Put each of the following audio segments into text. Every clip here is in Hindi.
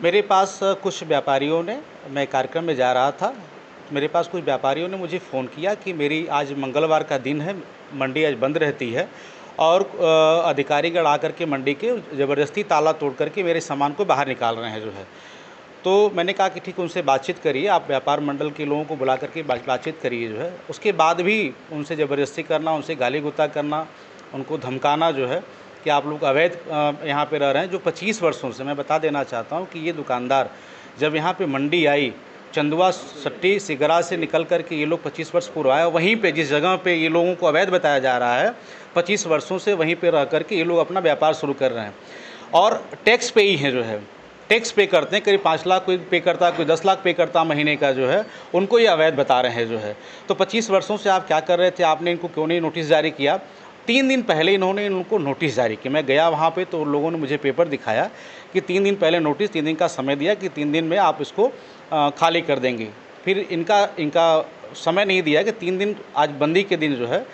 मेरे पास कुछ व्यापारियों ने, मैं कार्यक्रम में जा रहा था, मेरे पास कुछ व्यापारियों ने मुझे फ़ोन किया कि मेरी आज मंगलवार का दिन है, मंडी आज बंद रहती है और अधिकारीगण आकर के मंडी के ज़बरदस्ती ताला तोड़ कर के मेरे सामान को बाहर निकाल रहे हैं जो है। तो मैंने कहा कि ठीक, उनसे बातचीत करिए, आप व्यापार मंडल के लोगों को बुला कर के बातचीत करिए जो है। उसके बाद भी उनसे ज़बरदस्ती करना, उनसे गाली-गुता करना, उनको धमकाना जो है कि आप लोग अवैध यहाँ पे रह रहे हैं। जो 25 वर्षों से, मैं बता देना चाहता हूँ कि ये दुकानदार जब यहाँ पे मंडी आई, चंदुआ, सट्टी, सिगरा से निकल कर के ये लोग 25 वर्ष पूर्व आए, वहीं पे जिस जगह पे ये लोगों को अवैध बताया जा रहा है, 25 वर्षों से वहीं पे रह कर के ये लोग अपना व्यापार शुरू कर रहे हैं और टैक्स पे ही हैं जो है, टैक्स पे करते हैं। करीब 5 लाख कोई पे करता है, कोई 10 लाख पे करता है महीने का जो है, उनको ये अवैध बता रहे हैं जो है। तो 25 वर्षों से आप क्या कर रहे थे, आपने इनको क्यों नहीं नोटिस जारी किया? 3 दिन पहले इन्होंने इनको नोटिस जारी किया। मैं गया वहाँ पे तो उन लोगों ने मुझे पेपर दिखाया कि 3 दिन पहले नोटिस, 3 दिन का समय दिया कि 3 दिन में आप इसको खाली कर देंगे। फिर इनका समय नहीं दिया कि 3 दिन, आज बंदी के दिन जो है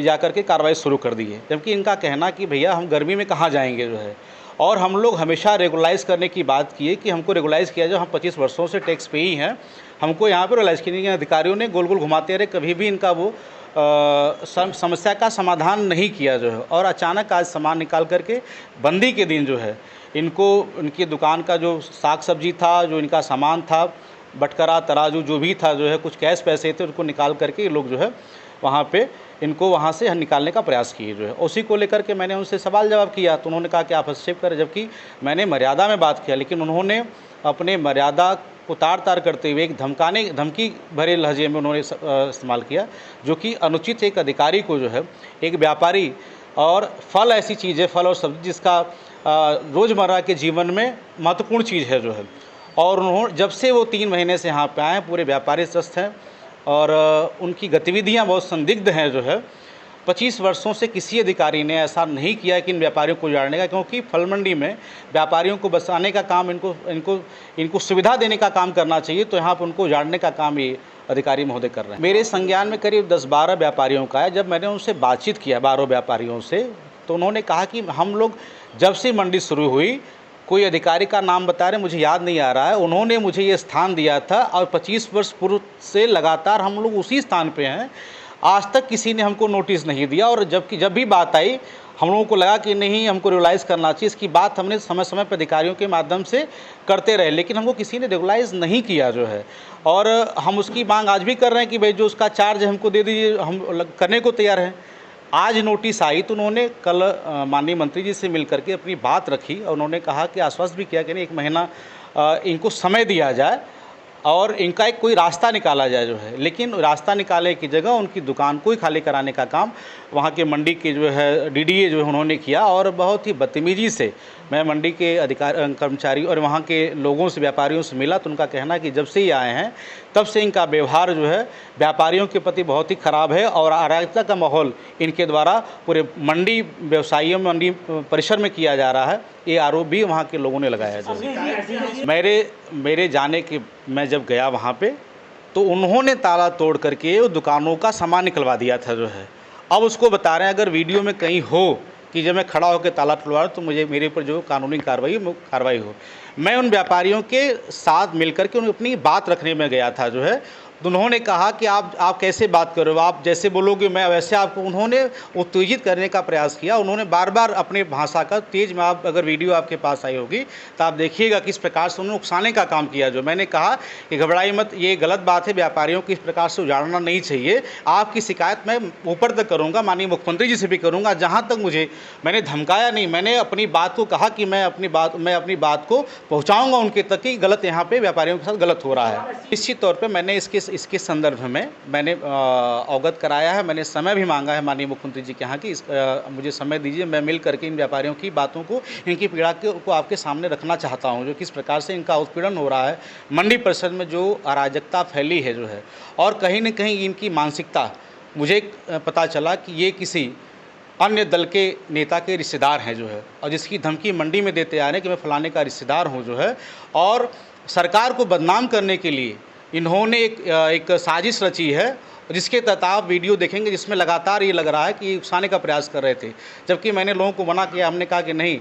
जाकर के कार्रवाई शुरू कर दी है। जबकि इनका कहना कि भैया हम गर्मी में कहाँ जाएंगे जो है, और हम लोग हमेशा रेगुलाइज़ करने की बात की है कि हमको रेगुलाइज़ किया जाए। हम 25 वर्षों से टैक्स पे ही हैं, हमको यहाँ पर रेगुलाइज़ करने के अधिकारियों ने गोल गोल घुमाते रहे, कभी भी इनका वो समस्या का समाधान नहीं किया जो है। और अचानक आज सामान निकाल करके बंदी के दिन जो है इनको, इनकी दुकान का जो साग सब्जी था, जो इनका सामान था, बटकरा, तराजू जो भी था जो है, कुछ कैश पैसे थे, उनको निकाल करके ये लोग जो है वहाँ पे इनको वहाँ से निकालने का प्रयास किए जो है। उसी को लेकर के मैंने उनसे सवाल जवाब किया तो उन्होंने कहा कि आप हस्तक्षेप करें, जबकि मैंने मर्यादा में बात किया, लेकिन उन्होंने अपने मर्यादा को तार करते हुए एक धमकी भरे लहजे में उन्होंने इस्तेमाल किया, जो कि अनुचित। एक अधिकारी को जो है, एक व्यापारी, और फल ऐसी चीज़ है, फल और सब्जी जिसका रोज़मर्रा के जीवन में महत्वपूर्ण चीज़ है जो है, और उन्होंने जब से वो 3 महीने से यहाँ पे आए हैं, पूरे व्यापारी स्वस्थ हैं और उनकी गतिविधियाँ बहुत संदिग्ध हैं जो है। 25 वर्षों से किसी अधिकारी ने ऐसा नहीं किया कि इन व्यापारियों को उजाड़ने का, क्योंकि फल मंडी में व्यापारियों को बसाने का काम, इनको सुविधा देने का काम करना चाहिए, तो यहाँ पर उनको उजाड़ने का काम ये अधिकारी महोदय कर रहे हैं। मेरे संज्ञान में करीब 10-12 व्यापारियों का है। जब मैंने उनसे बातचीत किया 12 व्यापारियों से, तो उन्होंने कहा कि हम लोग जब से मंडी शुरू हुई, कोई अधिकारी का नाम बता रहे, मुझे याद नहीं आ रहा है, उन्होंने मुझे ये स्थान दिया था और 25 वर्ष पूर्व से लगातार हम लोग उसी स्थान पे हैं। आज तक किसी ने हमको नोटिस नहीं दिया, और जब भी बात आई, हम लोगों को लगा कि नहीं, हमको रेगुलाइज़ करना चाहिए। इसकी बात हमने समय समय पर अधिकारियों के माध्यम से करते रहे, लेकिन हमको किसी ने रेगुलाइज़ नहीं किया जो है। और हम उसकी मांग आज भी कर रहे हैं कि भाई जो उसका चार्ज हमको दे दीजिए, हम करने को तैयार हैं। आज नोटिस आई तो उन्होंने कल माननीय मंत्री जी से मिल करके अपनी बात रखी और उन्होंने कहा कि आश्वस्त भी किया कि नहीं, 1 महीना इनको समय दिया जाए और इनका एक कोई रास्ता निकाला जाए जो है। लेकिन रास्ता निकालने की जगह उनकी दुकान को ही खाली कराने का काम वहाँ के मंडी के जो है डीडीए जो है उन्होंने किया, और बहुत ही बदतमीजी से मैं मंडी के कर्मचारी और वहाँ के लोगों से, व्यापारियों से मिला, तो उनका कहना है कि जब से ही आए हैं तब से इनका व्यवहार जो है व्यापारियों के प्रति बहुत ही ख़राब है और अराजकता का माहौल इनके द्वारा पूरे मंडी व्यवसायियों में, मंडी परिसर में किया जा रहा है। ये आरोप भी वहाँ के लोगों ने लगाया है। जो मेरे जाने के, मैं जब गया वहाँ पे तो उन्होंने ताला तोड़ करके दुकानों का सामान निकलवा दिया था जो है। अब उसको बता रहे हैं, अगर वीडियो में कहीं हो कि जब मैं खड़ा होकर ताला तोड़वा तो मेरे ऊपर जो कानूनी कार्रवाई हो। मैं उन व्यापारियों के साथ मिलकर के उन्हें अपनी बात रखने में गया था जो है। तो उन्होंने कहा कि आप कैसे बात कर रहे हो, आप जैसे बोलोगे मैं वैसे आपको, उन्होंने उत्तेजित करने का प्रयास किया। उन्होंने बार अपने भाषा का तेज में, आप अगर वीडियो आपके पास आई होगी तो आप देखिएगा किस प्रकार से उन्होंने उकसाने का काम किया। जो मैंने कहा कि घबराई मत, ये गलत बात है, व्यापारियों को इस प्रकार से उजाड़ना नहीं चाहिए। आपकी शिकायत मैं ऊपर तक करूँगा, माननीय मुख्यमंत्री जी से भी करूँगा। जहाँ तक मैंने धमकाया नहीं, मैंने अपनी बात को कहा कि मैं अपनी बात को पहुँचाऊँगा उनके तक कि गलत यहाँ पर व्यापारियों के साथ गलत हो रहा है। निश्चित तौर पर मैंने इसके संदर्भ में मैंने अवगत कराया है। मैंने समय भी मांगा है माननीय मुख्यमंत्री जी के यहाँ कि मुझे समय दीजिए, मैं मिल करके इन व्यापारियों की बातों को, इनकी पीड़ा को आपके सामने रखना चाहता हूँ, जो किस प्रकार से इनका उत्पीड़न हो रहा है मंडी परिसर में, जो अराजकता फैली है जो है। और कहीं न कहीं इनकी मानसिकता, मुझे पता चला कि ये किसी अन्य दल के नेता के रिश्तेदार हैं जो है, और जिसकी धमकी मंडी में देते आ रहे हैं कि मैं फलाने का रिश्तेदार हूँ जो है। और सरकार को बदनाम करने के लिए इन्होंने एक साजिश रची है, जिसके तहत आप वीडियो देखेंगे जिसमें लगातार ये लग रहा है कि उकसाने का प्रयास कर रहे थे। जबकि मैंने लोगों को मना किया, हमने कहा कि नहीं,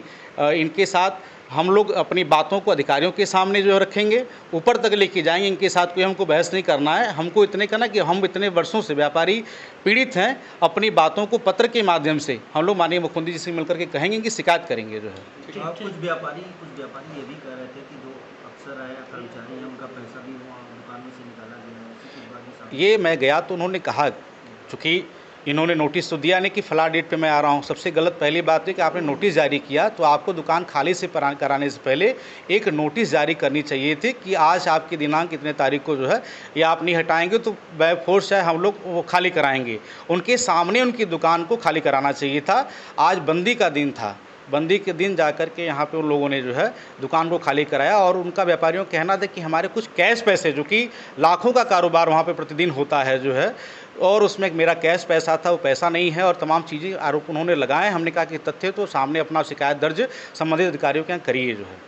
इनके साथ हम लोग अपनी बातों को अधिकारियों के सामने जो है रखेंगे, ऊपर तक लेके जाएंगे। इनके साथ कोई हमको बहस नहीं करना है, हमको इतने करना कि हम इतने वर्षों से व्यापारी पीड़ित हैं, अपनी बातों को पत्र के माध्यम से हम लोग माननीय मुख्यमंत्री जी से मिलकर के कहेंगे कि शिकायत करेंगे जो है। कुछ व्यापारी ये भी कह रहे थे कि जो अफसर है या कर्मचारी है उनका पैसा भी वहाँ दुकान में से निकाला गया है, ऐसी कुछ बातें सामने। ये मैं गया तो उन्होंने कहा, चूँकि इन्होंने नोटिस तो दिया नहीं कि फला डेट पे मैं आ रहा हूँ। सबसे गलत पहली बात है कि आपने नोटिस जारी किया तो आपको दुकान खाली से कराने से पहले एक नोटिस जारी करनी चाहिए थी कि आज आपकी दिनांक इतने तारीख को जो है ये आप नहीं हटाएंगे तो बाय फोर्स चाहे हम लोग वो खाली कराएंगे। उनके सामने उनकी दुकान को खाली कराना चाहिए था। आज बंदी का दिन था, बंदी के दिन जाकर के यहाँ पे उन लोगों ने जो है दुकान को खाली कराया और उनका व्यापारियों का कहना था कि हमारे कुछ कैश पैसे, जो कि लाखों का कारोबार वहाँ पे प्रतिदिन होता है जो है, और उसमें मेरा कैश पैसा था, वो पैसा नहीं है और तमाम चीज़ें आरोप उन्होंने लगाए। हमने कहा कि तथ्य तो सामने अपना शिकायत दर्ज संबंधित अधिकारियों के यहाँ करिए जो है।